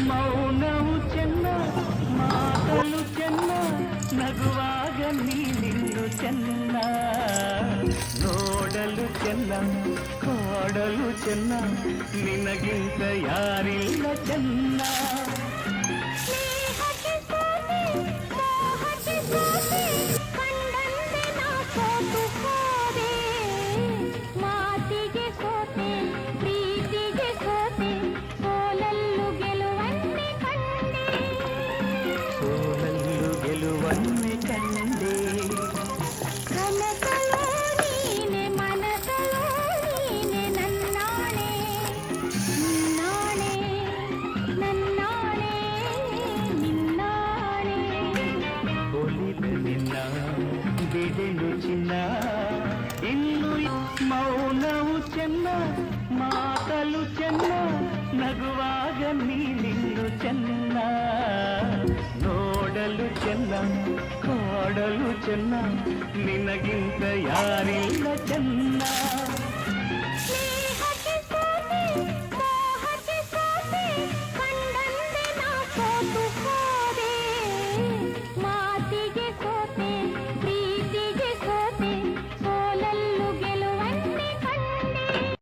ಮೌನವು ಚೆನ್ನ ಮಾತಲು ಚೆನ್ನ ನಗುವಾಗ ನೀನಿನ್ನು ಚೆನ್ನ ನೋಡಲು ಚೆನ್ನ ಕಾಡಲು ಚೆನ್ನ ನಿನಗಿಂತ ಯಾರಿಲ್ಲ ಚೆನ್ನ ಸೋಲಲ್ಲು ಗೆಲುವನ್ನೇ ಕಂಡೆ ಕನಸಲೋ ನೀನೆ ಮನಸಲೋ ನೀನೆ ನನ್ನಾಣೆ ನಿನ್ನಾಣೆ ನನ್ನಾಣೆ ನಿನ್ನಾಣೆ ಒಲಿದ ನಿನ್ನ ಬಿಡೆನು ಚಿನ್ನ ಇನ್ನು ಮೌನವು ಚೆನ್ನ ಮಾತಲು ಚೆನ್ನ ನಗುವಾಗ ನೀನಿನ್ನು ಚೆನ್ನ ನೋಡಲು ಚೆನ್ನ ಕಾಡಲು ಚೆನ್ನ ನಿನಗಿಂತ ಯಾರಿಲ್ಲ ಚೆನ್ನ